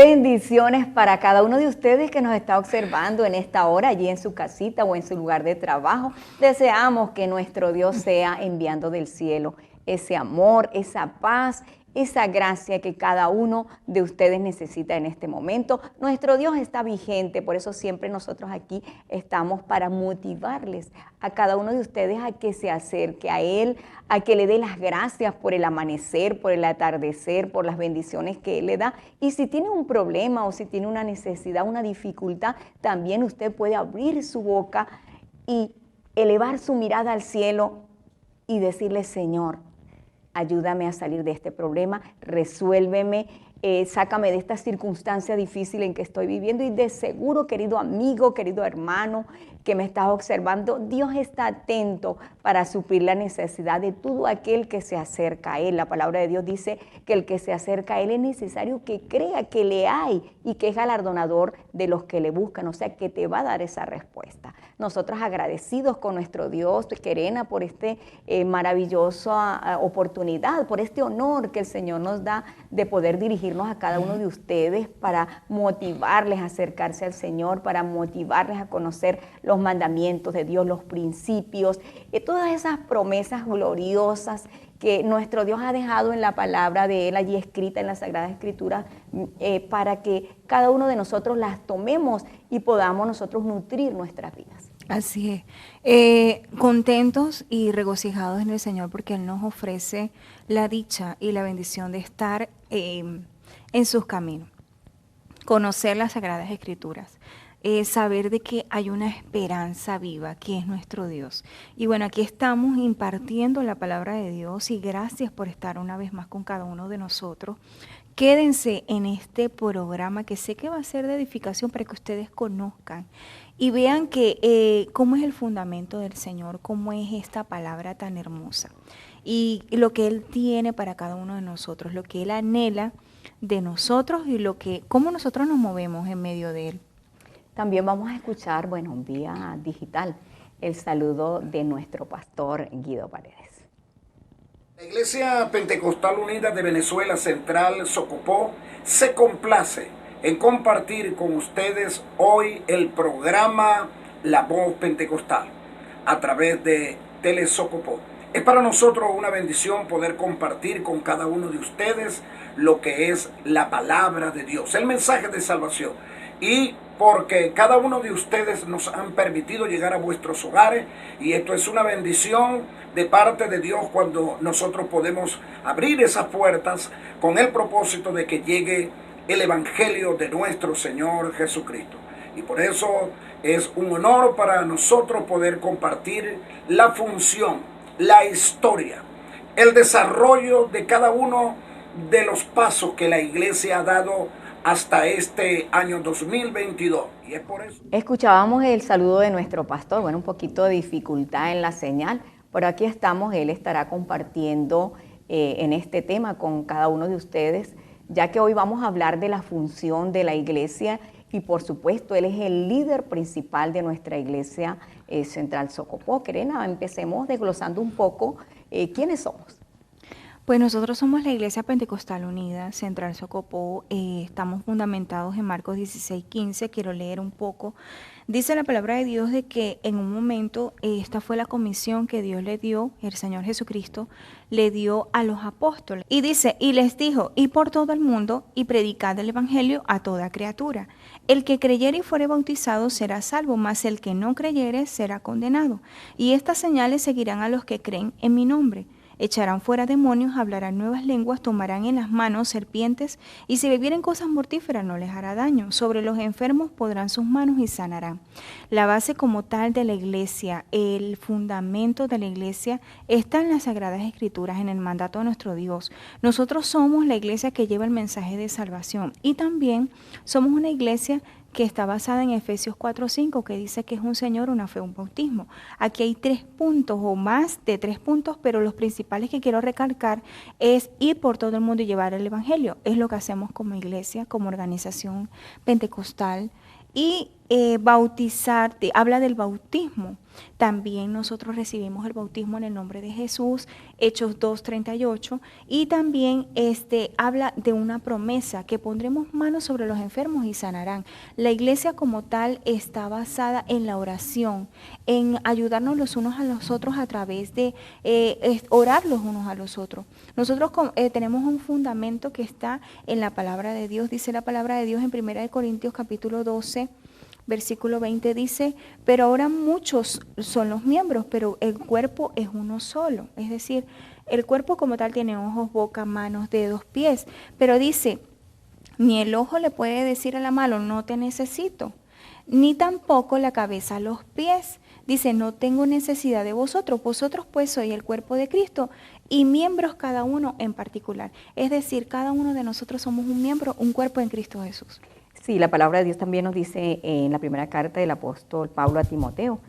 Bendiciones para cada uno de ustedes que nos está observando en esta hora, allí en su casita o en su lugar de trabajo. Deseamos que nuestro Dios sea enviando del cielo ese amor, esa paz, esa gracia que cada uno de ustedes necesita en este momento. Nuestro Dios está vigente, por eso siempre nosotros aquí estamos para motivarles a cada uno de ustedes a que se acerque a Él, a que le dé las gracias por el amanecer, por el atardecer, por las bendiciones que Él le da. Y si tiene un problema o si tiene una necesidad, una dificultad, también usted puede abrir su boca y elevar su mirada al cielo y decirle: Señor, ayúdame a salir de este problema, resuélveme, sácame de esta circunstancia difícil en que estoy viviendo. Y de seguro, querido amigo, querido hermano que me estás observando, Dios está atento para suplir la necesidad de todo aquel que se acerca a Él. La palabra de Dios dice que el que se acerca a Él es necesario que crea que le hay y que es galardonador de los que le buscan, o sea que te va a dar esa respuesta. Nosotros agradecidos con nuestro Dios, Querena, por esta maravillosa oportunidad, por este honor que el Señor nos da de poder dirigirnos a cada uno de ustedes para motivarles a acercarse al Señor, para motivarles a conocer los mandamientos de Dios, los principios, todas esas promesas gloriosas que nuestro Dios ha dejado en la palabra de Él, allí escrita en la Sagrada Escritura, para que cada uno de nosotros las tomemos y podamos nosotros nutrir nuestras vidas. Así es, contentos y regocijados en el Señor porque Él nos ofrece la dicha y la bendición de estar en sus caminos, conocer las Sagradas Escrituras. Saber de que hay una esperanza viva, que es nuestro Dios. Y bueno, aquí estamos impartiendo la palabra de Dios y gracias por estar una vez más con cada uno de nosotros. Quédense en este programa que sé que va a ser de edificación para que ustedes conozcan y vean que cómo es el fundamento del Señor, cómo es esta palabra tan hermosa y lo que Él tiene para cada uno de nosotros, lo que Él anhela de nosotros y cómo nosotros nos movemos en medio de Él. También vamos a escuchar, bueno, vía digital, el saludo de nuestro pastor Guido Paredes. La Iglesia Pentecostal Unida de Venezuela Central, Socopó, se complace en compartir con ustedes hoy el programa La Voz Pentecostal a través de Telesocopó. Es para nosotros una bendición poder compartir con cada uno de ustedes lo que es la palabra de Dios, el mensaje de salvación. Y porque cada uno de ustedes nos han permitido llegar a vuestros hogares y esto es una bendición de parte de Dios cuando nosotros podemos abrir esas puertas con el propósito de que llegue el Evangelio de nuestro Señor Jesucristo. Y por eso es un honor para nosotros poder compartir la función, la historia, el desarrollo de cada uno de los pasos que la iglesia ha dado hasta este año 2022. Y es por eso. Escuchábamos el saludo de nuestro pastor, bueno, un poquito de dificultad en la señal, pero aquí estamos, él estará compartiendo en este tema con cada uno de ustedes, ya que hoy vamos a hablar de la función de la iglesia y por supuesto él es el líder principal de nuestra iglesia Central Socopó. Querena, empecemos desglosando un poco quiénes somos. Pues nosotros somos la Iglesia Pentecostal Unida, Central Socopó, estamos fundamentados en Marcos 16:15, quiero leer un poco. Dice la palabra de Dios de que en un momento esta fue la comisión que Dios le dio, el Señor Jesucristo, le dio a los apóstoles. Y dice, y les dijo, y por todo el mundo, y predicad el Evangelio a toda criatura. El que creyere y fuere bautizado será salvo, mas el que no creyere será condenado. Y estas señales seguirán a los que creen en mi nombre. Echarán fuera demonios, hablarán nuevas lenguas, tomarán en las manos serpientes, y si bebieren cosas mortíferas no les hará daño. Sobre los enfermos podrán sus manos y sanarán. La base como tal de la iglesia, el fundamento de la iglesia, está en las Sagradas Escrituras, en el mandato de nuestro Dios. Nosotros somos la iglesia que lleva el mensaje de salvación y también somos una iglesia que está basada en Efesios 4:5, que dice que es un Señor, una fe, un bautismo. Aquí hay 3 puntos o más de 3 puntos, pero los principales que quiero recalcar es ir por todo el mundo y llevar el Evangelio. Es lo que hacemos como iglesia, como organización pentecostal. Y bautizar, habla del bautismo. También nosotros recibimos el bautismo en el nombre de Jesús, Hechos 2:38, y también habla de una promesa, que pondremos manos sobre los enfermos y sanarán. La iglesia como tal está basada en la oración, en ayudarnos los unos a los otros a través de orar los unos a los otros. Nosotros tenemos un fundamento que está en la palabra de Dios. Dice la palabra de Dios en 1 Corintios capítulo 12, versículo 20, dice: pero ahora muchos son los miembros, pero el cuerpo es uno solo. Es decir, el cuerpo como tal tiene ojos, boca, manos, dedos, pies. Pero dice, ni el ojo le puede decir a la mano, no te necesito, ni tampoco la cabeza a los pies. Dice, no tengo necesidad de vosotros. Vosotros pues sois el cuerpo de Cristo y miembros cada uno en particular. Es decir, cada uno de nosotros somos un miembro, un cuerpo en Cristo Jesús. Sí, la palabra de Dios también nos dice en la primera carta del apóstol Pablo a Timoteo,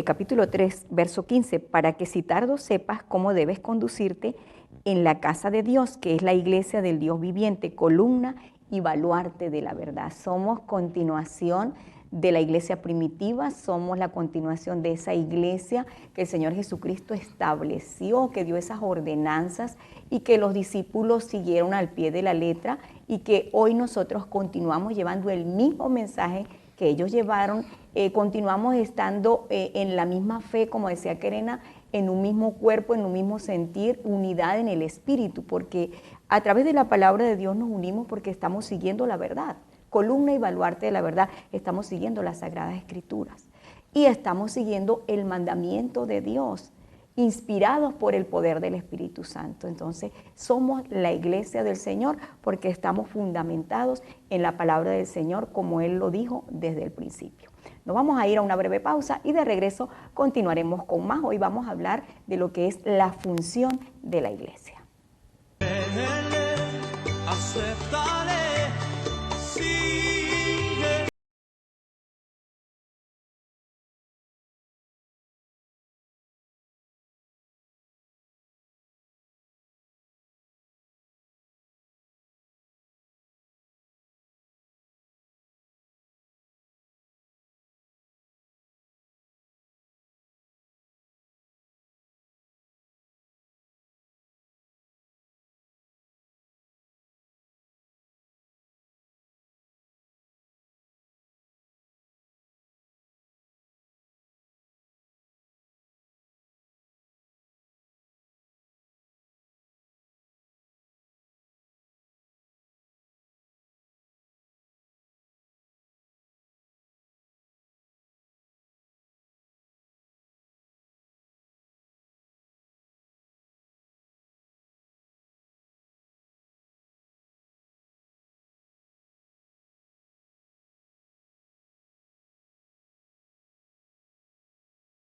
capítulo 3, verso 15, para que si tardo sepas cómo debes conducirte en la casa de Dios, que es la iglesia del Dios viviente, columna y baluarte de la verdad. Somos continuación de la iglesia primitiva, somos la continuación de esa iglesia que el Señor Jesucristo estableció, que dio esas ordenanzas y que los discípulos siguieron al pie de la letra, y que hoy nosotros continuamos llevando el mismo mensaje que ellos llevaron, continuamos estando en la misma fe, como decía Kerena, en un mismo cuerpo, en un mismo sentir, unidad en el espíritu, porque a través de la palabra de Dios nos unimos porque estamos siguiendo la verdad. Columna y baluarte de la verdad, estamos siguiendo las Sagradas Escrituras y estamos siguiendo el mandamiento de Dios, inspirados por el poder del Espíritu Santo. Entonces, somos la iglesia del Señor porque estamos fundamentados en la palabra del Señor, como Él lo dijo desde el principio. Nos vamos a ir a una breve pausa y de regreso continuaremos con más. Hoy vamos a hablar de lo que es la función de la iglesia.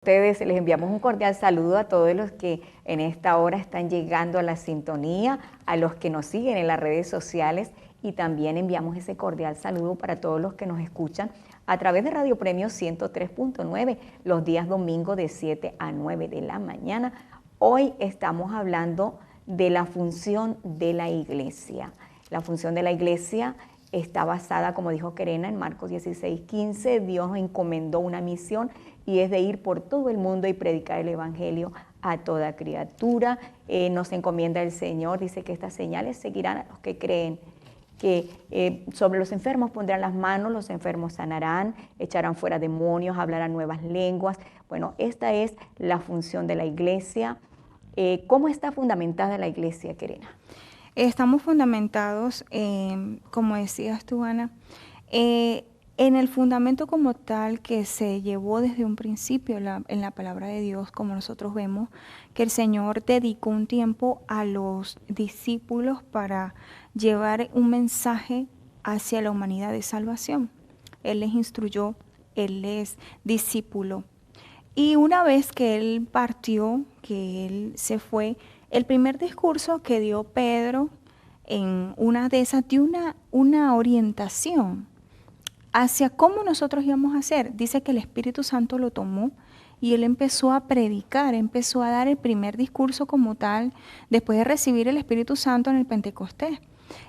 Ustedes les enviamos un cordial saludo a todos los que en esta hora están llegando a la sintonía, a los que nos siguen en las redes sociales, y también enviamos ese cordial saludo para todos los que nos escuchan a través de Radio Premio 103.9 los días domingos de 7 a 9 de la mañana. Hoy estamos hablando de la función de la iglesia. La función de la iglesia está basada, como dijo Kerena, en Marcos 16:15. Dios nos encomendó una misión y es de ir por todo el mundo y predicar el evangelio a toda criatura. Nos encomienda el Señor, dice que estas señales seguirán a los que creen, que sobre los enfermos pondrán las manos, los enfermos sanarán, echarán fuera demonios, hablarán nuevas lenguas. Bueno, esta es la función de la iglesia. ¿Cómo está fundamentada la iglesia, Kerena? Estamos fundamentados, como decías tú, Ana, en el fundamento como tal que se llevó desde un principio en la palabra de Dios, como nosotros vemos, que el Señor dedicó un tiempo a los discípulos para llevar un mensaje hacia la humanidad de salvación. Él les instruyó, Él les discípulo. Y una vez que Él partió, que Él se fue, el primer discurso que dio Pedro en una de esas dio una orientación hacia cómo nosotros íbamos a hacer. Dice que el Espíritu Santo lo tomó y él empezó a predicar, empezó a dar el primer discurso como tal, después de recibir el Espíritu Santo en el Pentecostés.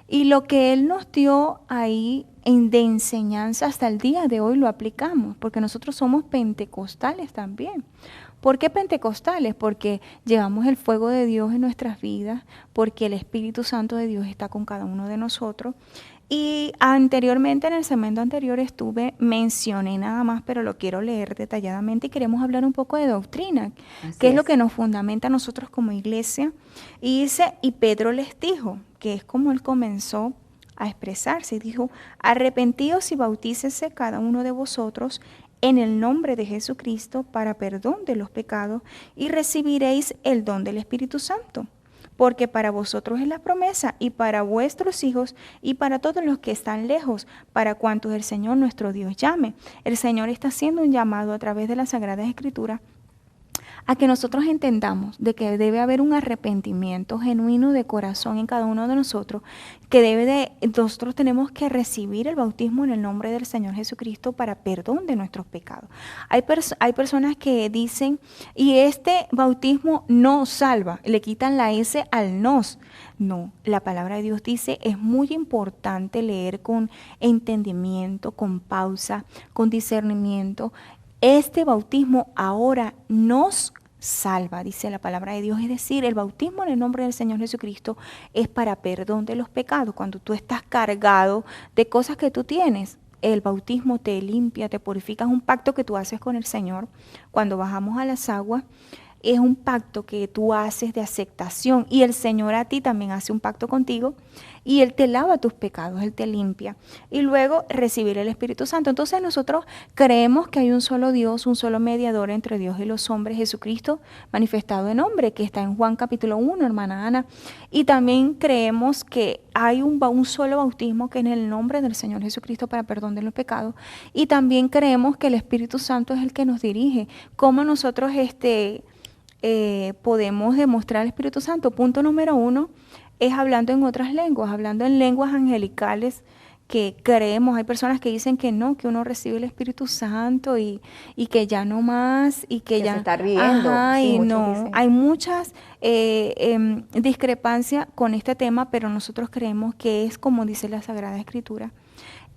Y lo que Él nos dio ahí de enseñanza hasta el día de hoy lo aplicamos, porque nosotros somos pentecostales también. ¿Por qué pentecostales? Porque llevamos el fuego de Dios en nuestras vidas, porque el Espíritu Santo de Dios está con cada uno de nosotros. Y anteriormente, en el segmento anterior mencioné nada más, pero lo quiero leer detalladamente y queremos hablar un poco de doctrina, que es lo que nos fundamenta a nosotros como iglesia. Y dice, y Pedro les dijo, que es como él comenzó a expresarse, dijo, arrepentíos y bautícese cada uno de vosotros en el nombre de Jesucristo para perdón de los pecados y recibiréis el don del Espíritu Santo. Porque para vosotros es la promesa, y para vuestros hijos, y para todos los que están lejos, para cuantos el Señor nuestro Dios llame. El Señor está haciendo un llamado a través de las Sagradas Escrituras a que nosotros entendamos de que debe haber un arrepentimiento genuino de corazón en cada uno de nosotros, que nosotros tenemos que recibir el bautismo en el nombre del Señor Jesucristo para perdón de nuestros pecados. Hay personas que dicen, y este bautismo no salva, le quitan la S al nos. No, la palabra de Dios dice, es muy importante leer con entendimiento, con pausa, con discernimiento. Este bautismo ahora nos salva, dice la palabra de Dios. Es decir, el bautismo en el nombre del Señor Jesucristo es para perdón de los pecados. Cuando tú estás cargado de cosas que tú tienes, el bautismo te limpia, te purifica. Es un pacto que tú haces con el Señor. Cuando bajamos a las aguas, es un pacto que tú haces de aceptación, y el Señor a ti también hace un pacto contigo, y Él te lava tus pecados, Él te limpia, y luego recibir el Espíritu Santo. Entonces nosotros creemos que hay un solo Dios, un solo mediador entre Dios y los hombres, Jesucristo manifestado en hombre, que está en Juan capítulo 1, hermana Ana, y también creemos que hay un solo bautismo, que es en el nombre del Señor Jesucristo para perdón de los pecados, y también creemos que el Espíritu Santo es el que nos dirige. ¿Cómo nosotros podemos demostrar el Espíritu Santo? Punto número 1 es hablando en otras lenguas, hablando en lenguas angelicales que creemos. Hay personas que dicen que no, que uno recibe el Espíritu Santo y que ya no más, y que ya se está riendo. Ajá, sí, y no, dicen. hay muchas discrepancias con este tema, pero nosotros creemos que es como dice la Sagrada Escritura,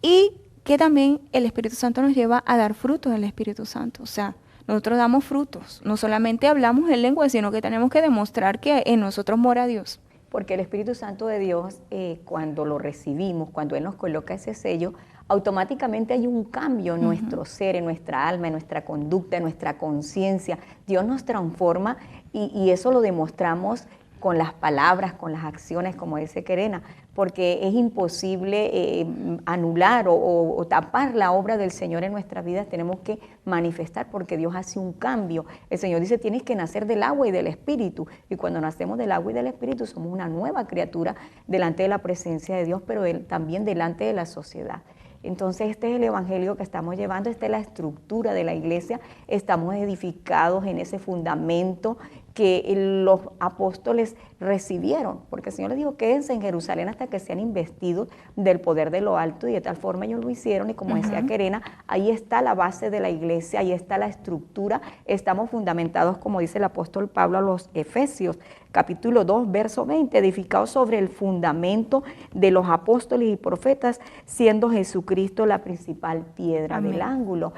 y que también el Espíritu Santo nos lleva a dar frutos del Espíritu Santo. O sea, nosotros damos frutos, no solamente hablamos en lengua, sino que tenemos que demostrar que en nosotros mora Dios. Porque el Espíritu Santo de Dios, cuando lo recibimos, cuando Él nos coloca ese sello, automáticamente hay un cambio en nuestro ser, en nuestra alma, en nuestra conducta, en nuestra conciencia. Dios nos transforma y eso lo demostramos con las palabras, con las acciones, como dice Querena, porque es imposible anular o tapar la obra del Señor en nuestras vidas. Tenemos que manifestar, porque Dios hace un cambio. El Señor dice, tienes que nacer del agua y del Espíritu, y cuando nacemos del agua y del Espíritu somos una nueva criatura delante de la presencia de Dios, pero también delante de la sociedad. Entonces este es el evangelio que estamos llevando, esta es la estructura de la iglesia. Estamos edificados en ese fundamento que los apóstoles recibieron, porque el Señor les dijo, quédense en Jerusalén hasta que sean investidos del poder de lo alto, y de tal forma ellos lo hicieron, y como decía Querena, ahí está la base de la iglesia, ahí está la estructura. Estamos fundamentados, como dice el apóstol Pablo a los Efesios, capítulo 2, verso 20, edificados sobre el fundamento de los apóstoles y profetas, siendo Jesucristo la principal piedra del ángulo.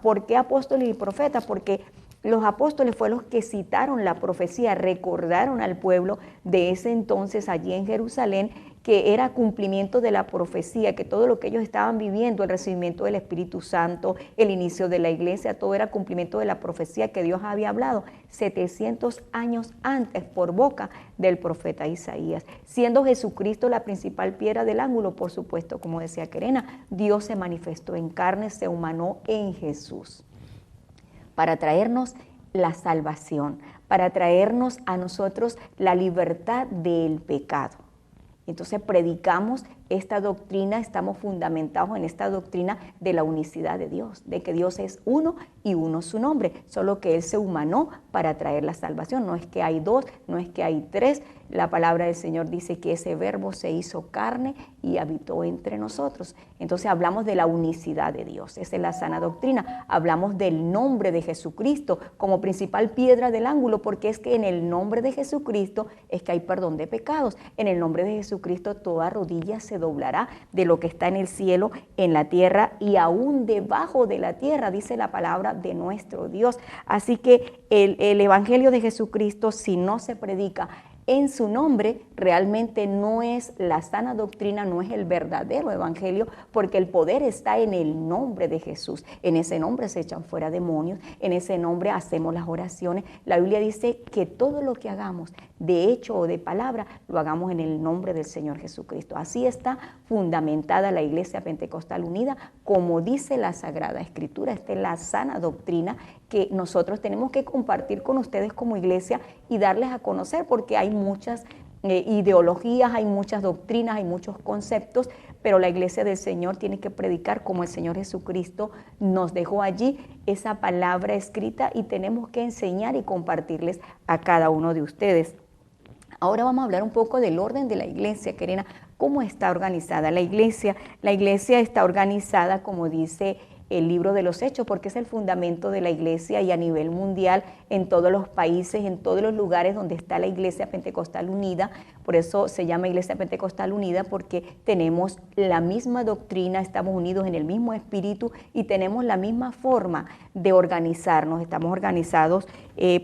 ¿Por qué apóstoles y profetas? Porque los apóstoles fueron los que citaron la profecía, recordaron al pueblo de ese entonces allí en Jerusalén que era cumplimiento de la profecía, que todo lo que ellos estaban viviendo, el recibimiento del Espíritu Santo, el inicio de la iglesia, todo era cumplimiento de la profecía que Dios había hablado 700 años antes por boca del profeta Isaías. Siendo Jesucristo la principal piedra del ángulo, por supuesto, como decía Querena, Dios se manifestó en carne, se humanó en Jesús, para traernos la salvación, para traernos a nosotros la libertad del pecado. Entonces predicamos esta doctrina, estamos fundamentados en esta doctrina de la unicidad de Dios, de que Dios es uno y uno su nombre, solo que Él se humanó para traer la salvación. No es que hay dos, no es que hay tres. La palabra del Señor dice que ese verbo se hizo carne y habitó entre nosotros. Entonces hablamos de la unicidad de Dios, esa es la sana doctrina. Hablamos del nombre de Jesucristo como principal piedra del ángulo, porque es que en el nombre de Jesucristo es que hay perdón de pecados. En el nombre de Jesucristo toda rodilla se doblará de lo que está en el cielo, en la tierra y aún debajo de la tierra, dice la palabra de nuestro Dios. Así que el Evangelio de Jesucristo, si no se predica en su nombre, realmente no es la sana doctrina, no es el verdadero evangelio, porque el poder está en el nombre de Jesús. En ese nombre se echan fuera demonios, en ese nombre hacemos las oraciones. La Biblia dice que todo lo que hagamos, de hecho o de palabra, lo hagamos en el nombre del Señor Jesucristo. Así está fundamentada la Iglesia Pentecostal Unida, como dice la Sagrada Escritura. Esta es la sana doctrina que nosotros tenemos que compartir con ustedes como iglesia y darles a conocer, porque hay muchas ideologías, hay muchas doctrinas, hay muchos conceptos, pero la iglesia del Señor tiene que predicar como el Señor Jesucristo nos dejó allí esa palabra escrita, y tenemos que enseñar y compartirles a cada uno de ustedes. Ahora vamos a hablar un poco del orden de la iglesia, Karina. ¿Cómo está organizada la iglesia? La iglesia está organizada, como dice el libro de los Hechos, porque es el fundamento de la iglesia, y a nivel mundial, en todos los países, en todos los lugares donde está la Iglesia Pentecostal Unida. Por eso se llama Iglesia Pentecostal Unida, porque tenemos la misma doctrina, estamos unidos en el mismo espíritu y tenemos la misma forma de organizarnos. Estamos organizados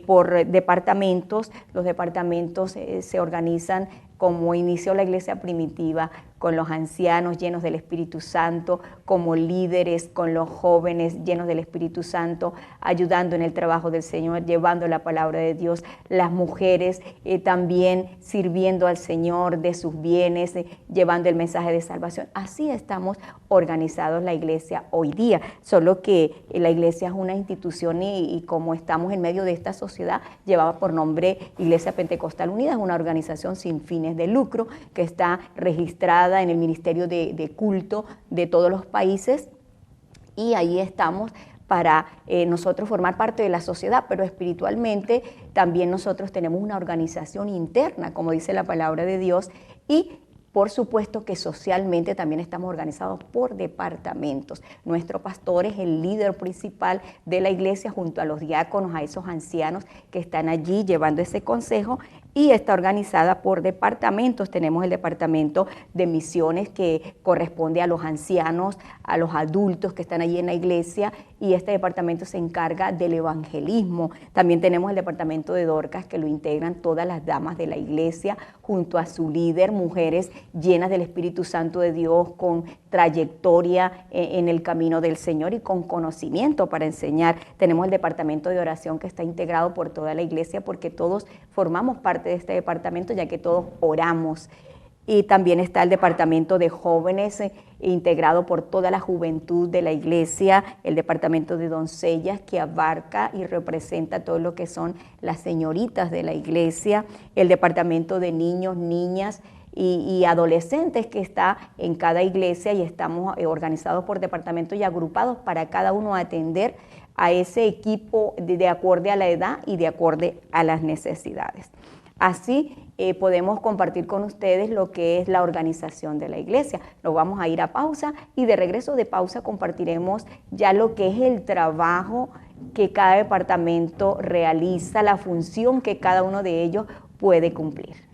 por departamentos. Los departamentos se organizan como inició la iglesia primitiva, con los ancianos llenos del Espíritu Santo, como líderes, con los jóvenes llenos del Espíritu Santo, ayudando en el trabajo del Señor, llevando la palabra de Dios, las mujeres también sirviendo al Señor de sus bienes, llevando el mensaje de salvación. Así estamos organizados la iglesia hoy día, solo que la iglesia es una institución y como estamos en medio de esta sociedad, llevaba por nombre Iglesia Pentecostal Unida, es una organización sin fines de lucro que está registrada en el Ministerio de Culto de todos los países, y ahí estamos para nosotros formar parte de la sociedad, pero espiritualmente también nosotros tenemos una organización interna, como dice la palabra de Dios, y por supuesto que socialmente también estamos organizados por departamentos. Nuestro pastor es el líder principal de la iglesia, junto a los diáconos, a esos ancianos que están allí llevando ese consejo, y está organizada por departamentos. Tenemos el departamento de misiones, que corresponde a los ancianos, a los adultos que están allí en la iglesia, y este departamento se encarga del evangelismo. También tenemos el departamento de Dorcas, que lo integran todas las damas de la iglesia, junto a su líder, mujeres llenas del Espíritu Santo de Dios, con trayectoria en el camino del Señor y con conocimiento para enseñar. Tenemos el departamento de oración, que está integrado por toda la iglesia, porque todos formamos parte de este departamento, ya que todos oramos. Y también está el departamento de jóvenes, integrado por toda la juventud de la iglesia, el departamento de doncellas, que abarca y representa todo lo que son las señoritas de la iglesia, el departamento de niños, niñas y adolescentes, que está en cada iglesia, y estamos organizados por departamento y agrupados para cada uno atender a ese equipo de acuerdo a la edad y de acuerdo a las necesidades. Así podemos compartir con ustedes lo que es la organización de la iglesia. Nos vamos a ir a pausa, y de regreso de pausa compartiremos ya lo que es el trabajo que cada departamento realiza, la función que cada uno de ellos puede cumplir.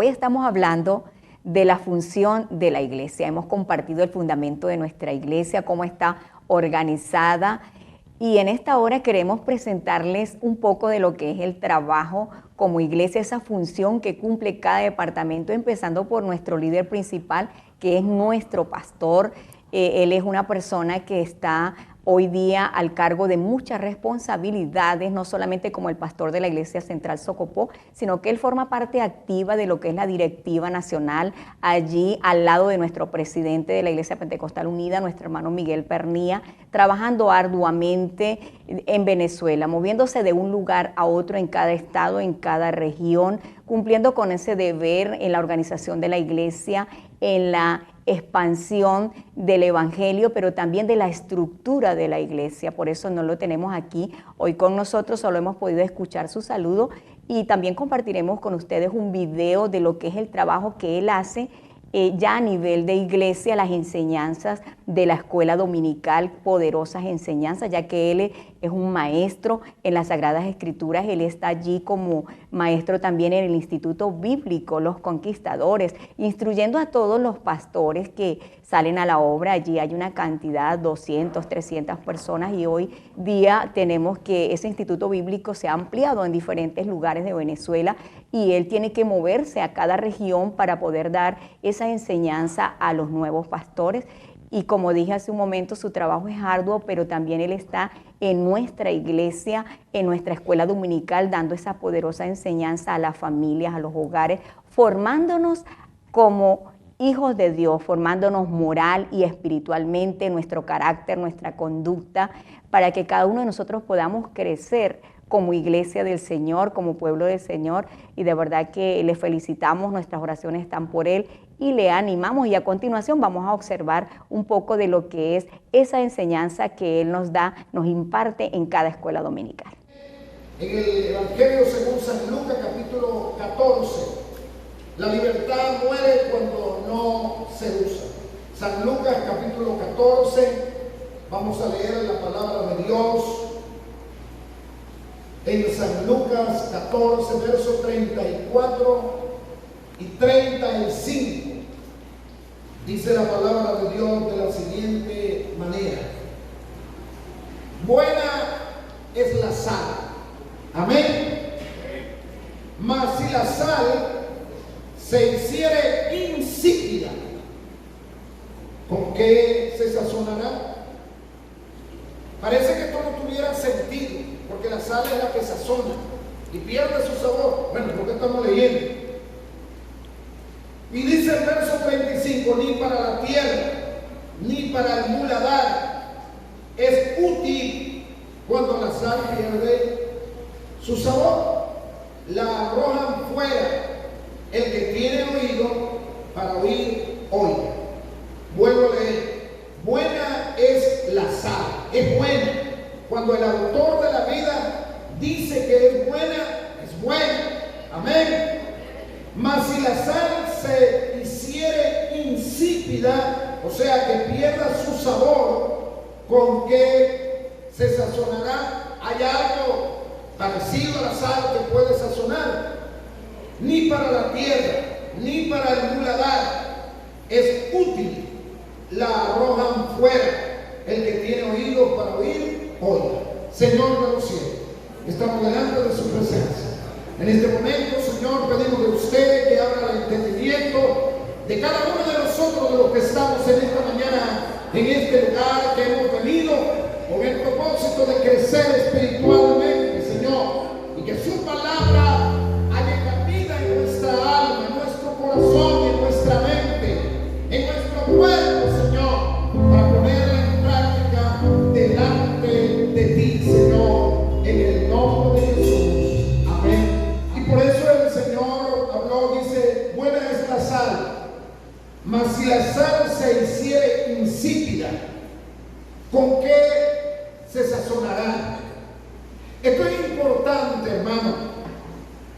Hoy estamos hablando de la función de la iglesia. Hemos compartido el fundamento de nuestra iglesia, cómo está organizada, y en esta hora queremos presentarles un poco de lo que es el trabajo como iglesia, esa función que cumple cada departamento, empezando por nuestro líder principal, que es nuestro pastor. Él es una persona que está hoy día al cargo de muchas responsabilidades, no solamente como el pastor de la Iglesia Central Socopó, sino que él forma parte activa de lo que es la directiva nacional, allí al lado de nuestro presidente de la Iglesia Pentecostal Unida, nuestro hermano Miguel Pernía, trabajando arduamente en Venezuela, moviéndose de un lugar a otro en cada estado, en cada región, cumpliendo con ese deber en la organización de la iglesia, en la expansión del evangelio, pero también de la estructura de la iglesia. Por eso no lo tenemos aquí hoy con nosotros, solo hemos podido escuchar su saludo, y también compartiremos con ustedes un video de lo que es el trabajo que él hace ya a nivel de iglesia, las enseñanzas de la escuela dominical, poderosas enseñanzas, ya que él es un maestro en las Sagradas Escrituras. Él está allí como maestro también en el Instituto Bíblico Los Conquistadores, instruyendo a todos los pastores que salen a la obra. Allí hay una cantidad, 200, 300 personas, y hoy día tenemos que ese Instituto Bíblico se ha ampliado en diferentes lugares de Venezuela, y él tiene que moverse a cada región para poder dar esa enseñanza a los nuevos pastores. Y como dije hace un momento, su trabajo es arduo, pero también él está en nuestra iglesia, en nuestra escuela dominical, dando esa poderosa enseñanza a las familias, a los hogares, formándonos como hijos de Dios, formándonos moral y espiritualmente, nuestro carácter, nuestra conducta, para que cada uno de nosotros podamos crecer como iglesia del Señor, como pueblo del Señor. Y de verdad que le felicitamos, nuestras oraciones están por él y le animamos. Y a continuación vamos a observar un poco de lo que es esa enseñanza que él nos da, nos imparte en cada escuela dominical. En el Evangelio según San Lucas capítulo 14, la libertad muere cuando no se usa. San Lucas capítulo 14, vamos a leer la palabra de Dios. En San Lucas 14, versos 34 y 35, dice la palabra de Dios de la siguiente manera: buena es la sal, amén, mas si la sal se hiciere insípida, ¿con qué se sazonará? Parece que esto no tuviera sentido, porque la sal es la que sazona y pierde su sabor. Bueno, ¿por qué estamos leyendo? Y dice el verso 35, ni para la tierra, ni para el muladar es útil cuando la sal pierde su sabor. La arrojan fuera. El que tiene oído para oír, oiga. Vuelvo a leer. Buena es la sal, es buena. Cuando el autor de la vida dice que es buena, amén. Mas si la sal se hiciere insípida, o sea que pierda su sabor, ¿con qué se sazonará? ¿Hay algo parecido a la sal que puede sazonar? Ni para la tierra, ni para el muladar es útil. La arrojan fuera. El que tiene oídos para oír, oiga. Señor de los cielos, estamos delante de su presencia. En este momento, Señor, pedimos de usted que abra el entendimiento de cada uno de nosotros, de los que estamos en esta mañana, en este lugar que hemos venido con el propósito de crecer espiritualmente, Señor, y que su palabra haya cabida en nuestra alma, en nuestro corazón, en nuestra mente, en nuestro cuerpo, Señor, para ponerla en práctica delante de ti, Señor, en el nombre de Jesús. Amén. Y por eso el Señor habló, dice, buena es la sal, mas si la sal se hiciere insípida, ¿con qué se sazonará? Esto es importante, hermano.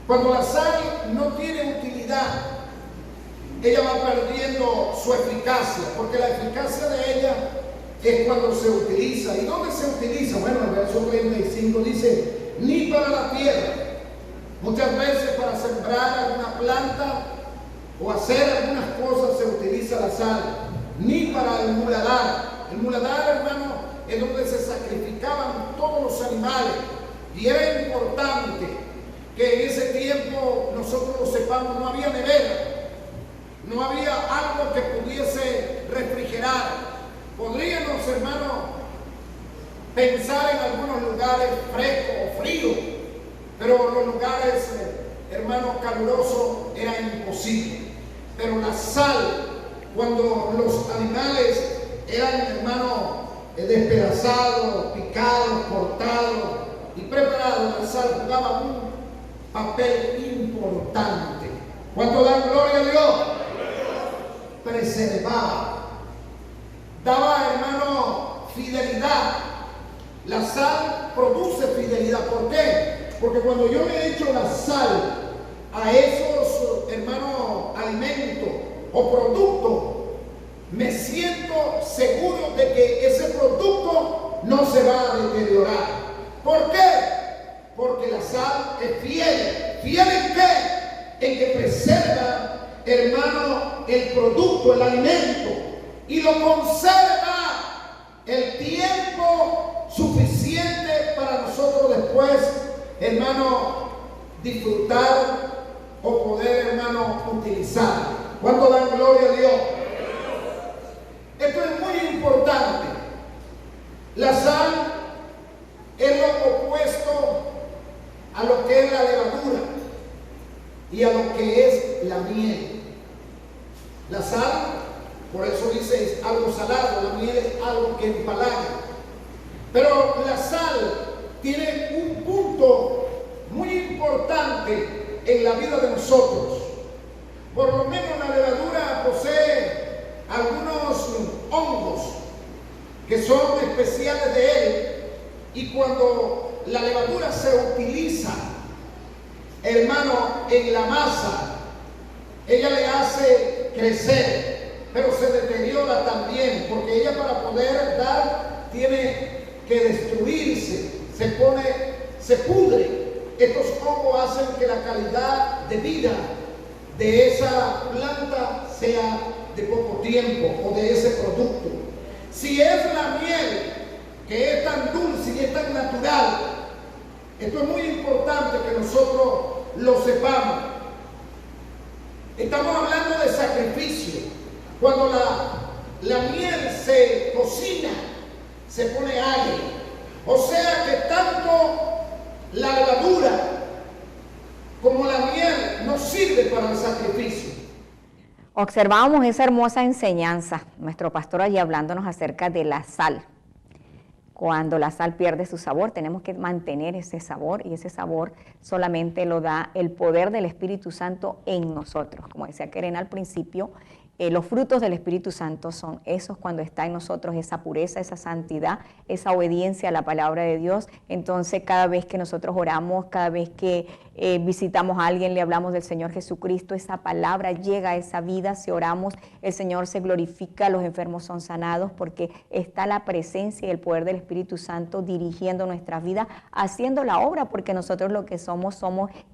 Cuando la sal no tiene utilidad, ella va perdiendo su eficacia, porque la eficacia de ella es cuando se utiliza. ¿Y dónde se utiliza? Bueno, el verso 35 dice, ni para la tierra. Muchas veces para sembrar alguna planta o hacer algunas cosas se utiliza la sal, ni para el muladar. El muladar, hermano, es donde se sacrificaban todos los animales, y era importante que en ese tiempo nosotros lo sepamos, no había nevera, no había algo que pudiese refrigerar. Podríamos, hermano, pensar en algunos lugares frescos o fríos, pero los lugares, hermano, calurosos era imposible. Pero la sal, cuando los animales eran, hermano, despedazados, picados, cortados y preparados, la sal jugaba un papel importante. ¿Cuánto dan gloria a Dios? Preservaba, daba, hermano, fidelidad. La sal produce fidelidad. ¿Por qué? Porque cuando yo le echo la sal a esos, hermano, alimentos o productos, me siento seguro de que ese producto no se va a deteriorar. ¿Por qué? Porque la sal es fiel. ¿Fiel en qué? En que preserva, hermano, el producto, el alimento, y lo conserva el tiempo suficiente para nosotros después, hermano, disfrutar o poder, hermano, utilizar. ¿Cuánto dan gloria a Dios? Esto es muy importante. La sal es lo opuesto a lo que es la levadura y a lo que es la miel. La sal, por eso dice, es algo salado, la miel es algo que empalaga. Pero la sal tiene un punto muy importante en la vida de nosotros. Por lo menos la levadura posee algunos hongos que son especiales de él, y cuando la levadura se utiliza, hermano, en la masa, ella le hace crecer, pero se deteriora también, porque ella, para poder dar, tiene que destruirse, se pudre. Estos hongos hacen que la calidad de vida de esa planta sea de poco tiempo, o de ese producto. Si es la miel, que es tan dulce y es tan natural, esto es muy importante que nosotros lo sepamos. Estamos hablando de sacrificio. Cuando la miel se cocina, se pone agria. O sea que tanto la levadura como la miel no sirve para el sacrificio. Observábamos esa hermosa enseñanza, nuestro pastor allí hablándonos acerca de la sal. Cuando la sal pierde su sabor, tenemos que mantener ese sabor, y ese sabor solamente lo da el poder del Espíritu Santo en nosotros. Como decía Keren al principio, los frutos del Espíritu Santo son esos cuando está en nosotros esa pureza, esa santidad, esa obediencia a la palabra de Dios. Entonces, cada vez que nosotros oramos, cada vez que visitamos a alguien, le hablamos del Señor Jesucristo, esa palabra llega a esa vida. Si oramos, el Señor se glorifica, los enfermos son sanados, porque está la presencia y el poder del Espíritu Santo dirigiendo nuestras vidas, haciendo la obra, porque nosotros lo que somos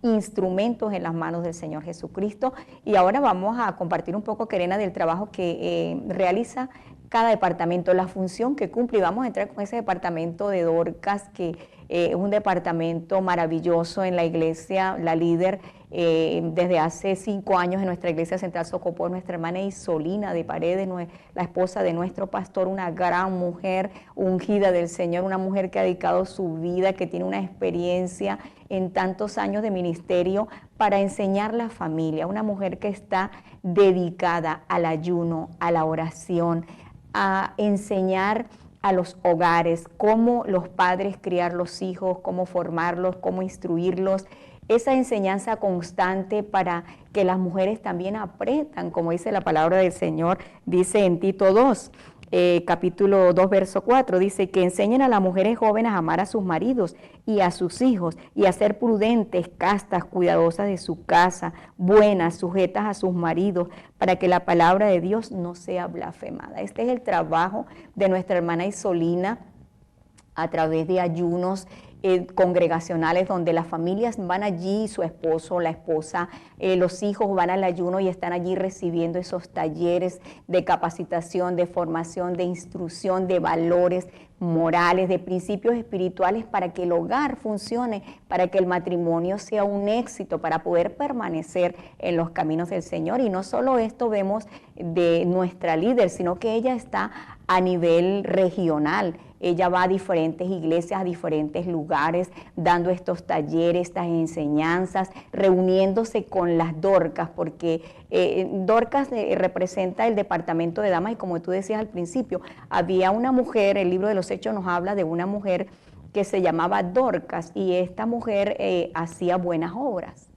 instrumentos en las manos del Señor Jesucristo. Y ahora vamos a compartir un poco, Kerena, del trabajo que realiza cada departamento, la función que cumple, y vamos a entrar con ese departamento de Dorcas, que es un departamento maravilloso en la iglesia. La líder desde hace 5 años en nuestra iglesia central Socopó, nuestra hermana Isolina de Paredes, la esposa de nuestro pastor, una gran mujer ungida del Señor, una mujer que ha dedicado su vida, que tiene una experiencia en tantos años de ministerio para enseñar la familia, una mujer que está dedicada al ayuno, a la oración, a enseñar a los hogares, cómo los padres criar los hijos, cómo formarlos, cómo instruirlos, esa enseñanza constante para que las mujeres también aprendan, como dice la palabra del Señor, dice en Tito 2, capítulo 2, verso 4, dice que enseñen a las mujeres jóvenes a amar a sus maridos y a sus hijos, y a ser prudentes, castas, cuidadosas de su casa, buenas, sujetas a sus maridos, para que la palabra de Dios no sea blasfemada. Este es el trabajo de nuestra hermana Isolina, a través de ayunos congregacionales donde las familias van allí, su esposo, la esposa, los hijos van al ayuno y están allí recibiendo esos talleres de capacitación, de formación, de instrucción, de valores morales, de principios espirituales para que el hogar funcione, para que el matrimonio sea un éxito, para poder permanecer en los caminos del Señor. Y no solo esto vemos de nuestra líder, sino que ella está a nivel regional. Ella va a diferentes iglesias, a diferentes lugares, dando estos talleres, estas enseñanzas, reuniéndose con las Dorcas, porque Dorcas representa el departamento de damas y como tú decías al principio, había una mujer, el libro de los Hechos nos habla de una mujer que se llamaba Dorcas y esta mujer hacía buenas obras.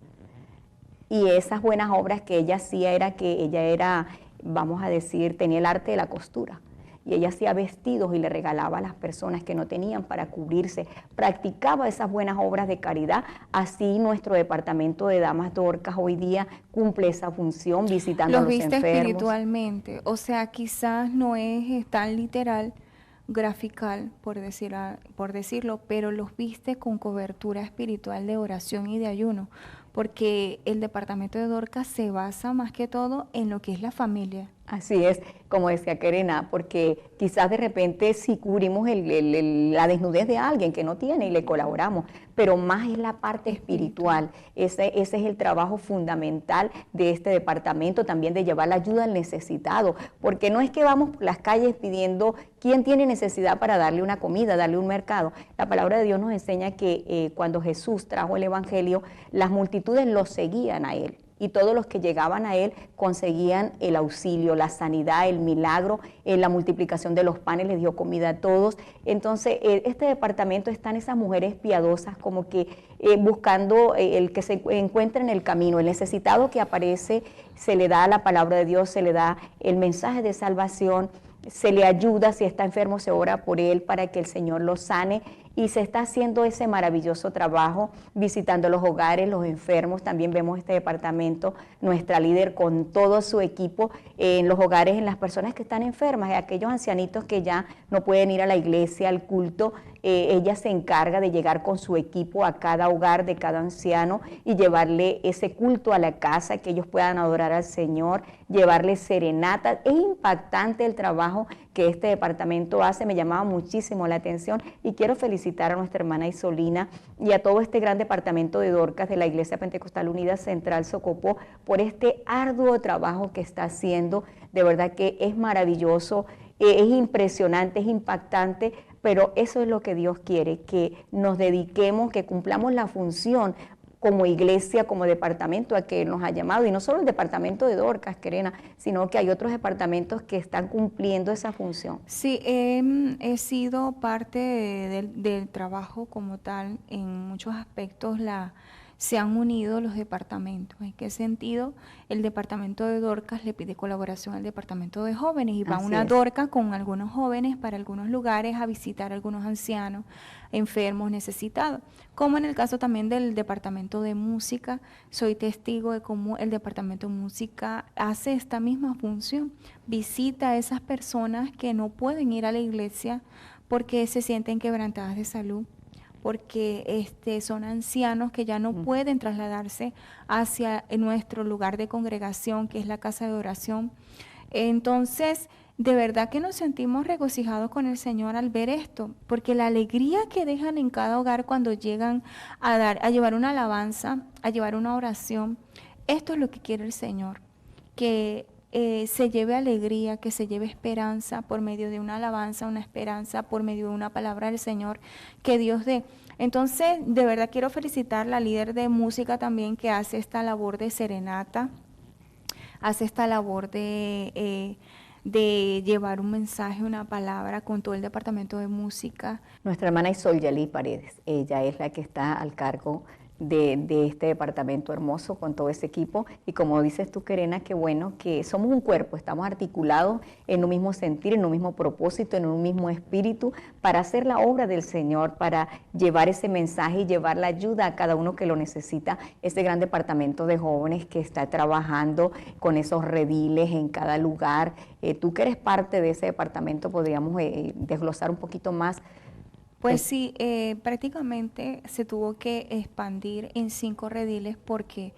Y esas buenas obras que ella hacía era que ella era, vamos a decir, tenía el arte de la costura. Y ella hacía vestidos y le regalaba a las personas que no tenían para cubrirse. Practicaba esas buenas obras de caridad. Así nuestro departamento de damas Dorcas hoy día cumple esa función visitando a los enfermos. Los viste espiritualmente, o sea, quizás no es tan literal, grafical, por decirlo, pero los viste con cobertura espiritual de oración y de ayuno, porque el departamento de Dorcas se basa más que todo en lo que es la familia. Así es, como decía Kerena, porque quizás de repente si cubrimos la desnudez de alguien que no tiene y le colaboramos, pero más es la parte espiritual. Ese es el trabajo fundamental de este departamento, también de llevar la ayuda al necesitado, porque no es que vamos por las calles pidiendo quién tiene necesidad para darle una comida, darle un mercado. La palabra de Dios nos enseña que cuando Jesús trajo el Evangelio, las multitudes lo seguían a Él. Y todos los que llegaban a Él conseguían el auxilio, la sanidad, el milagro, la multiplicación de los panes, les dio comida a todos. Entonces, este departamento están esas mujeres piadosas como que buscando el que se encuentra en el camino, el necesitado que aparece, se le da la palabra de Dios, se le da el mensaje de salvación, se le ayuda, si está enfermo se ora por él para que el Señor lo sane y se está haciendo ese maravilloso trabajo visitando los hogares, los enfermos. También vemos este departamento, nuestra líder con todo su equipo en los hogares, en las personas que están enfermas, aquellos ancianitos que ya no pueden ir a la iglesia, al culto. Ella se encarga de llegar con su equipo a cada hogar de cada anciano y llevarle ese culto a la casa, que ellos puedan adorar al Señor, llevarle serenata. Es impactante el trabajo que este departamento hace, me llamaba muchísimo la atención y quiero felicitar a nuestra hermana Isolina y a todo este gran departamento de Dorcas de la Iglesia Pentecostal Unida Central Socopó por este arduo trabajo que está haciendo. De verdad que es maravilloso, es impresionante, es impactante, pero eso es lo que Dios quiere, que nos dediquemos, que cumplamos la función como iglesia, como departamento a que nos ha llamado, y no solo el departamento de Dorcas, Kerena, sino que hay otros departamentos que están cumpliendo esa función. Sí, he sido parte del trabajo como tal, en muchos aspectos se han unido los departamentos. ¿En qué sentido? El departamento de Dorcas le pide colaboración al departamento de jóvenes y va una Dorca con algunos jóvenes para algunos lugares a visitar a algunos ancianos, enfermos, necesitados. Como en el caso también del departamento de música, soy testigo de cómo el departamento de música hace esta misma función. Visita a esas personas que no pueden ir a la iglesia porque se sienten quebrantadas de salud, porque son ancianos que ya no pueden trasladarse hacia nuestro lugar de congregación, que es la casa de oración. Entonces, de verdad que nos sentimos regocijados con el Señor al ver esto, porque la alegría que dejan en cada hogar cuando llegan a llevar una alabanza, a llevar una oración, esto es lo que quiere el Señor, que se lleve alegría, que se lleve esperanza por medio de una alabanza, una esperanza por medio de una palabra del Señor que Dios dé. Entonces, de verdad quiero felicitar a la líder de música también que hace esta labor de serenata, hace esta labor de llevar un mensaje, una palabra con todo el departamento de música. Nuestra hermana Isol Yalí Paredes, ella es la que está al cargo de este departamento hermoso con todo ese equipo, y como dices tú, Kerena, qué bueno que somos un cuerpo, estamos articulados en un mismo sentir, en un mismo propósito, en un mismo espíritu para hacer la obra del Señor, para llevar ese mensaje y llevar la ayuda a cada uno que lo necesita. Este gran departamento de jóvenes que está trabajando con esos rediles en cada lugar, tú que eres parte de ese departamento, podríamos desglosar un poquito más Pues sí, prácticamente se tuvo que expandir en 5 rediles porque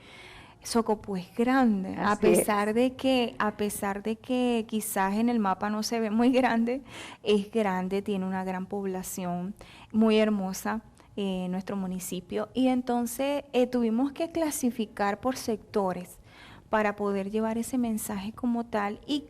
Socopó es grande, a pesar de que quizás en el mapa no se ve muy grande, es grande, tiene una gran población, muy hermosa. Nuestro municipio, y entonces tuvimos que clasificar por sectores para poder llevar ese mensaje como tal, y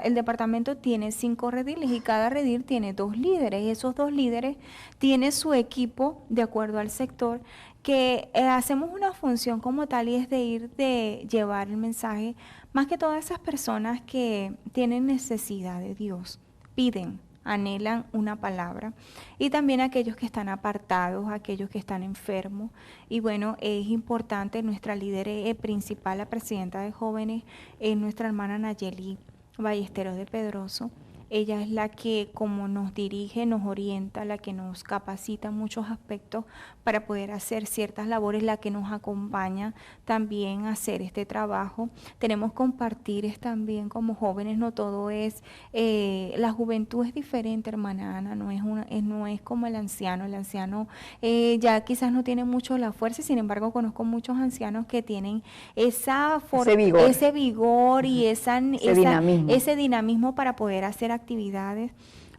el departamento tiene 5 rediles y cada redil tiene 2 líderes, y esos 2 líderes tienen su equipo de acuerdo al sector, que hacemos una función como tal, y es de llevar el mensaje más que todas esas personas que tienen necesidad de Dios, piden, anhelan una palabra, y también aquellos que están apartados, aquellos que están enfermos. Y bueno, es importante, nuestra líder principal, la presidenta de jóvenes, es nuestra hermana Nayeli Ballesteros de Pedroso. Ella es la que como nos dirige, nos orienta, la que nos capacita en muchos aspectos para poder hacer ciertas labores, la que nos acompaña también a hacer este trabajo. Tenemos compartires también como jóvenes, no todo es, la juventud es diferente, hermana Ana, no es como el anciano ya quizás no tiene mucho la fuerza, sin embargo conozco muchos ancianos que tienen ese vigor y ese dinamismo para poder hacer actividades,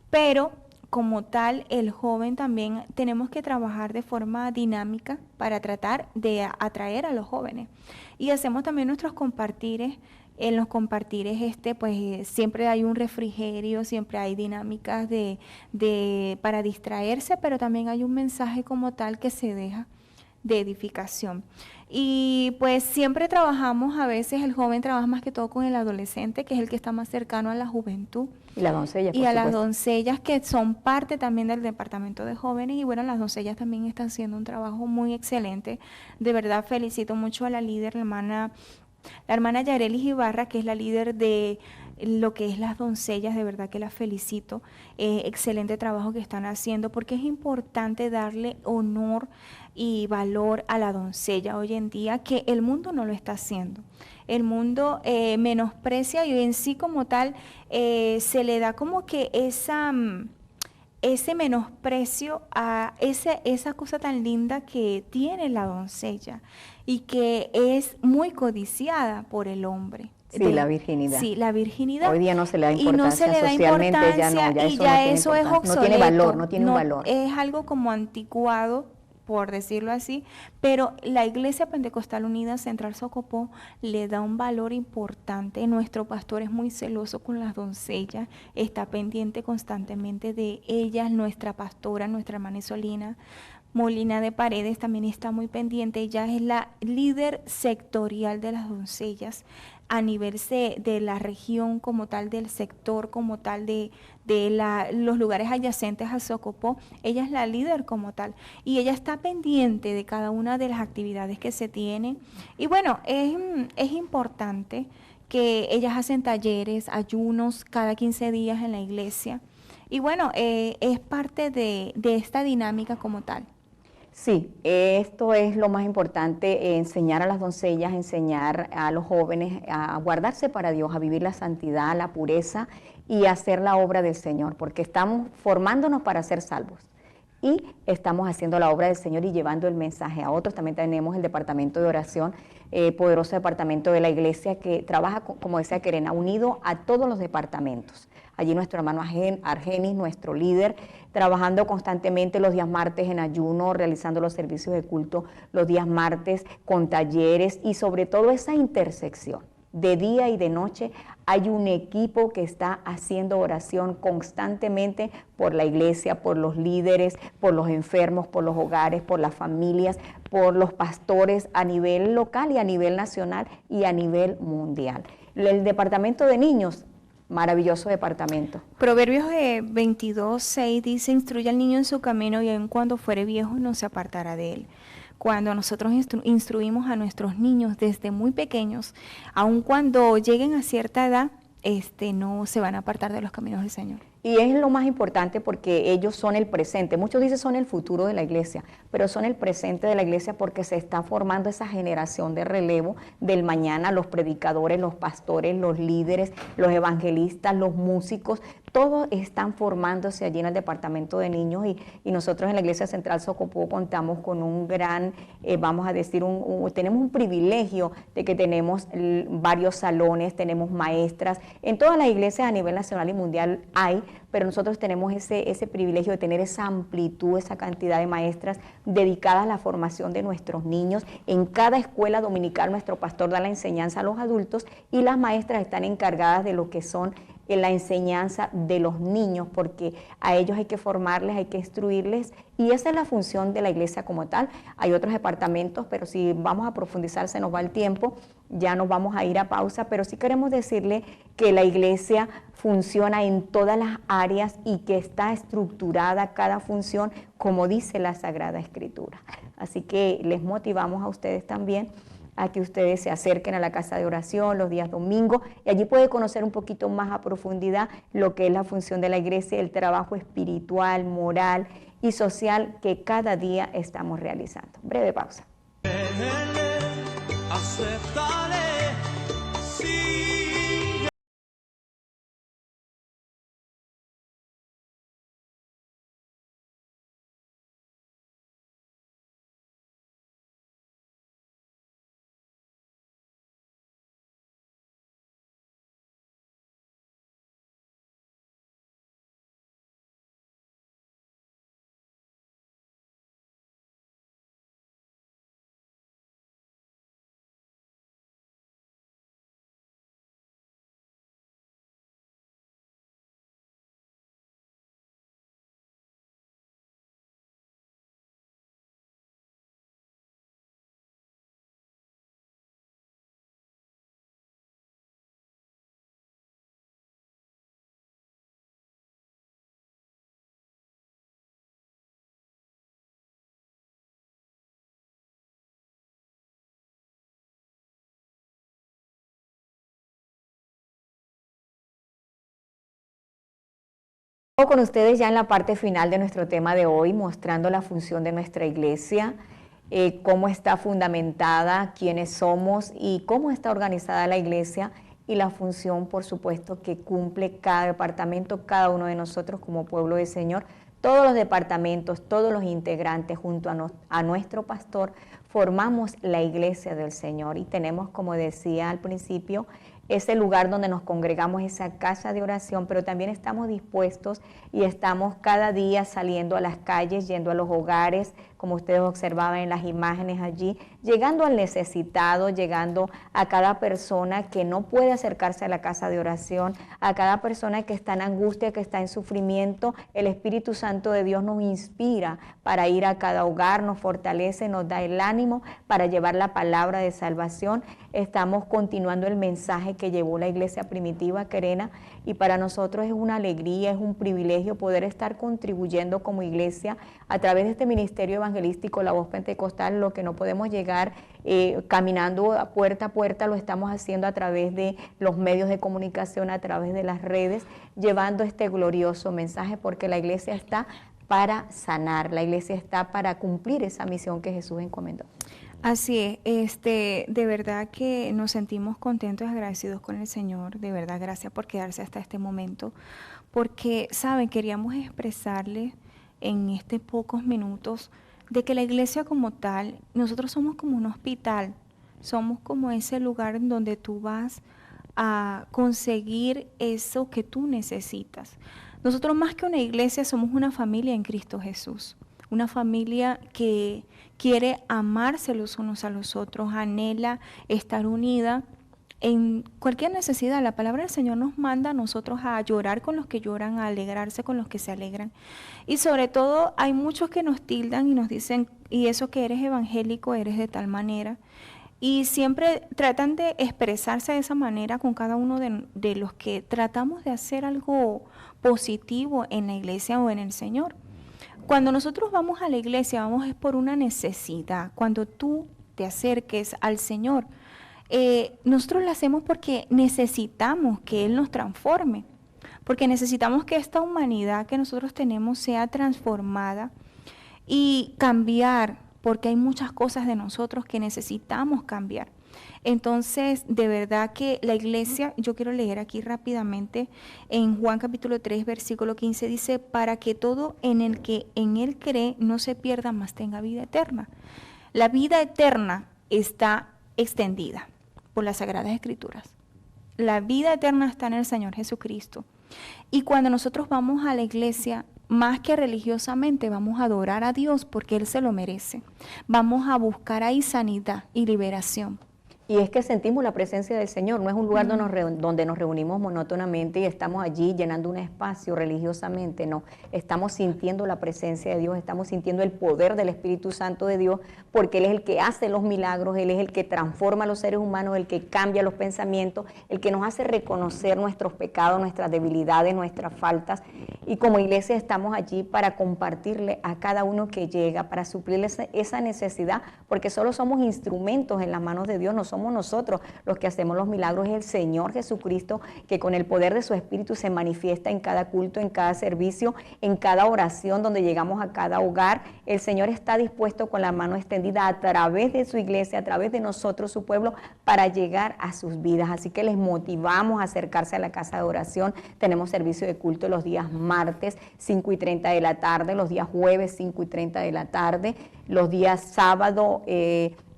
pero como tal, el joven también tenemos que trabajar de forma dinámica para tratar de atraer a los jóvenes. Y hacemos también nuestros compartires. En los compartires pues siempre hay un refrigerio, siempre hay dinámicas para distraerse, pero también hay un mensaje como tal que se deja de edificación. Y pues siempre trabajamos, a veces el joven trabaja más que todo con el adolescente, que es el que está más cercano a la juventud. Y las doncellas, y a las doncellas, que son parte también del departamento de jóvenes. Y bueno, las doncellas también están haciendo un trabajo muy excelente. De verdad felicito mucho a la líder, la hermana Yarelis Ibarra, que es la líder de lo que es las doncellas. De verdad que la felicito. Excelente trabajo que están haciendo, porque es importante darle honor y valor a la doncella hoy en día, que el mundo no lo está haciendo. El mundo menosprecia, y en sí como tal se le da como que ese menosprecio a esa cosa tan linda que tiene la doncella, y que es muy codiciada por el hombre. Sí, la virginidad. Sí, la virginidad. Hoy día no se le da importancia, y no se le da socialmente importancia, eso es obsoleto. No tiene valor, no tiene un valor. Es algo como anticuado, por decirlo así, pero la Iglesia Pentecostal Unida Central Socopó le da un valor importante. Nuestro pastor es muy celoso con las doncellas, está pendiente constantemente de ellas. Nuestra pastora, nuestra hermana Isolina Molina de Paredes, también está muy pendiente. Ella es la líder sectorial de las doncellas a nivel de la región como tal, del sector como tal, de los lugares adyacentes a Socopó. Ella es la líder como tal, y ella está pendiente de cada una de las actividades que se tienen. Y bueno, es importante que ellas hacen talleres, ayunos cada 15 días en la iglesia. Y bueno, es parte de esta dinámica como tal. Sí, esto es lo más importante, enseñar a las doncellas, enseñar a los jóvenes a guardarse para Dios, a vivir la santidad, la pureza y hacer la obra del Señor, porque estamos formándonos para ser salvos y estamos haciendo la obra del Señor y llevando el mensaje a otros. También tenemos el departamento de oración, poderoso departamento de la iglesia, que trabaja, como decía Querena, unido a todos los departamentos. Allí nuestro hermano Argenis, nuestro líder, trabajando constantemente los días martes en ayuno, realizando los servicios de culto los días martes con talleres, y sobre todo esa intersección de día y de noche. Hay un equipo que está haciendo oración constantemente por la iglesia, por los líderes, por los enfermos, por los hogares, por las familias, por los pastores a nivel local y a nivel nacional y a nivel mundial. El departamento de niños, maravilloso departamento. Proverbios 22:6 dice: instruye al niño en su camino, y aun cuando fuere viejo no se apartará de él. Cuando nosotros instruimos a nuestros niños desde muy pequeños, aun cuando lleguen a cierta edad, no se van a apartar de los caminos del Señor. Y es lo más importante, porque ellos son el presente. Muchos dicen son el futuro de la iglesia, pero son el presente de la iglesia, porque se está formando esa generación de relevo del mañana, los predicadores, los pastores, los líderes, los evangelistas, los músicos, todos están formándose allí en el departamento de niños y nosotros en la Iglesia Central Socopó contamos con un gran, vamos a decir, tenemos un privilegio de que tenemos varios salones, tenemos maestras. En todas las iglesias a nivel nacional y mundial hay, pero nosotros tenemos ese privilegio de tener esa amplitud, esa cantidad de maestras dedicadas a la formación de nuestros niños. En cada escuela dominical nuestro pastor da la enseñanza a los adultos y las maestras están encargadas de lo que son la enseñanza de los niños, porque a ellos hay que formarles, hay que instruirles, y esa es la función de la iglesia como tal. Hay otros departamentos, pero si vamos a profundizar se nos va el tiempo, ya nos vamos a ir a pausa, pero sí queremos decirle que la iglesia funciona en todas las áreas y que está estructurada cada función como dice la Sagrada Escritura. Así que les motivamos a ustedes también a que ustedes se acerquen a la casa de oración los días domingos y allí puede conocer un poquito más a profundidad lo que es la función de la iglesia, el trabajo espiritual, moral y social que cada día estamos realizando. Breve pausa. Con ustedes ya en la parte final de nuestro tema de hoy, mostrando la función de nuestra iglesia, cómo está fundamentada, quiénes somos y cómo está organizada la iglesia y la función, por supuesto, que cumple cada departamento, cada uno de nosotros como pueblo del Señor. Todos los departamentos, todos los integrantes junto a nuestro pastor formamos la iglesia del Señor y tenemos, como decía al principio, ese lugar donde nos congregamos, esa casa de oración, pero también estamos dispuestos y estamos cada día saliendo a las calles, yendo a los hogares, como ustedes observaban en las imágenes allí, llegando al necesitado, llegando a cada persona que no puede acercarse a la casa de oración, a cada persona que está en angustia, que está en sufrimiento. El Espíritu Santo de Dios nos inspira para ir a cada hogar, nos fortalece, nos da el ánimo para llevar la palabra de salvación. Estamos continuando el mensaje que llevó la iglesia primitiva querena y para nosotros es una alegría, es un privilegio poder estar contribuyendo como iglesia a través de este ministerio evangelístico, la Voz Pentecostal. Lo que no podemos llegar caminando a puerta, lo estamos haciendo a través de los medios de comunicación, a través de las redes, llevando este glorioso mensaje, porque la iglesia está para sanar, la iglesia está para cumplir esa misión que Jesús encomendó. Así es, de verdad que nos sentimos contentos y agradecidos con el Señor, de verdad, gracias por quedarse hasta este momento, porque, saben, queríamos expresarle en estos pocos minutos de que la iglesia como tal, nosotros somos como un hospital, somos como ese lugar en donde tú vas a conseguir eso que tú necesitas. Nosotros más que una iglesia somos una familia en Cristo Jesús. Una familia que quiere amarse los unos a los otros, anhela estar unida en cualquier necesidad. La palabra del Señor nos manda a nosotros a llorar con los que lloran, a alegrarse con los que se alegran. Y sobre todo hay muchos que nos tildan y nos dicen, y eso que eres evangélico, eres de tal manera. Y siempre tratan de expresarse de esa manera con cada uno de los que tratamos de hacer algo positivo en la iglesia o en el Señor. Cuando nosotros vamos a la iglesia, vamos es por una necesidad. Cuando tú te acerques al Señor, nosotros lo hacemos porque necesitamos que Él nos transforme, porque necesitamos que esta humanidad que nosotros tenemos sea transformada y cambiar, porque hay muchas cosas de nosotros que necesitamos cambiar. Entonces, de verdad que la iglesia, yo quiero leer aquí rápidamente en Juan capítulo 3, versículo 15, dice, para que todo en el que en él cree no se pierda, mas tenga vida eterna. La vida eterna está extendida por las Sagradas Escrituras. La vida eterna está en el Señor Jesucristo. Y cuando nosotros vamos a la iglesia, más que religiosamente, vamos a adorar a Dios porque Él se lo merece. Vamos a buscar ahí sanidad y liberación. Y es que sentimos la presencia del Señor, no es un lugar donde nos reunimos monótonamente y estamos allí llenando un espacio religiosamente, no. Estamos sintiendo la presencia de Dios, estamos sintiendo el poder del Espíritu Santo de Dios, porque Él es el que hace los milagros, Él es el que transforma a los seres humanos, el que cambia los pensamientos, el que nos hace reconocer nuestros pecados, nuestras debilidades, nuestras faltas. Y como iglesia estamos allí para compartirle a cada uno que llega, para suplirle esa necesidad, porque solo somos instrumentos en las manos de Dios, no somos nosotros los que hacemos los milagros, es el Señor Jesucristo que con el poder de su Espíritu se manifiesta en cada culto, en cada servicio, en cada oración donde llegamos a cada hogar. El Señor está dispuesto con la mano extendida a través de su iglesia, a través de nosotros, su pueblo, para llegar a sus vidas. Así que les motivamos a acercarse a la casa de oración. Tenemos servicio de culto los días martes, 5:30 de la tarde, los días jueves, 5:30 de la tarde, los días sábado,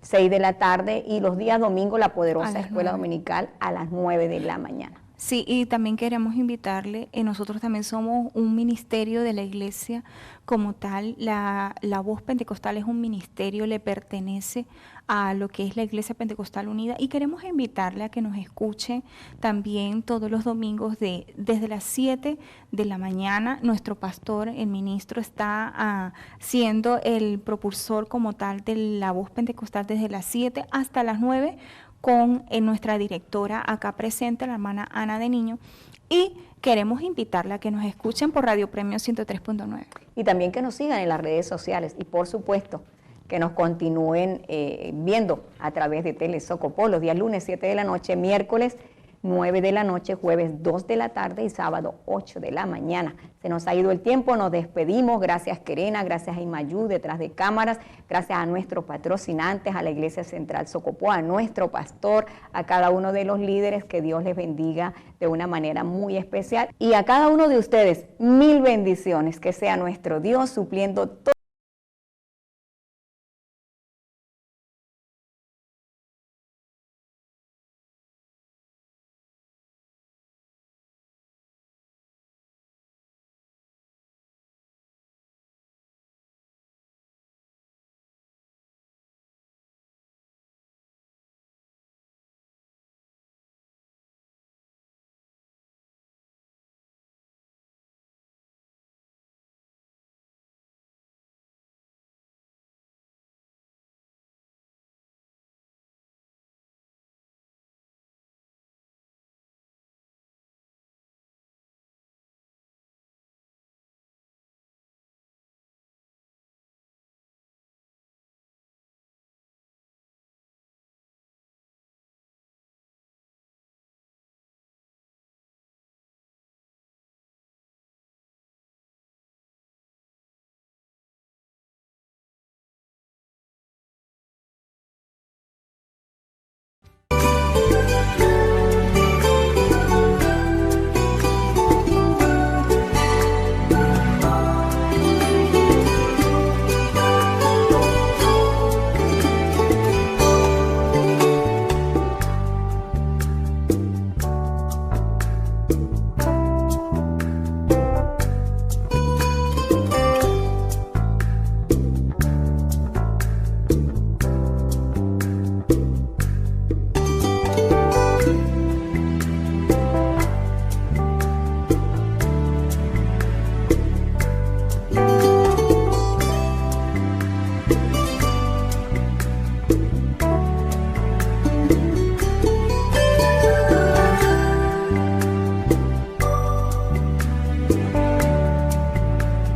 6 de la tarde, y los días domingo la poderosa escuela dominical a las 9 de la mañana. Sí, y también queremos invitarle, nosotros también somos un ministerio de la iglesia como tal, la Voz Pentecostal es un ministerio, le pertenece a lo que es la Iglesia Pentecostal Unida, y queremos invitarle a que nos escuche también todos los domingos desde las 7 de la mañana. Nuestro pastor, el ministro, está siendo el propulsor como tal de la Voz Pentecostal desde las 7 hasta las 9, con nuestra directora acá presente, la hermana Ana de Niño, y queremos invitarla a que nos escuchen por Radio Premio 103.9. Y también que nos sigan en las redes sociales, y por supuesto que nos continúen viendo a través de Tele Socopó los días lunes 7 de la noche, miércoles 9 de la noche, jueves 2 de la tarde y sábado 8 de la mañana. Se nos ha ido el tiempo, nos despedimos. Gracias, Querena, gracias a Imayú detrás de cámaras, gracias a nuestros patrocinantes, a la Iglesia Central Socopó, a nuestro pastor, a cada uno de los líderes, que Dios les bendiga de una manera muy especial. Y a cada uno de ustedes, mil bendiciones, que sea nuestro Dios supliendo todo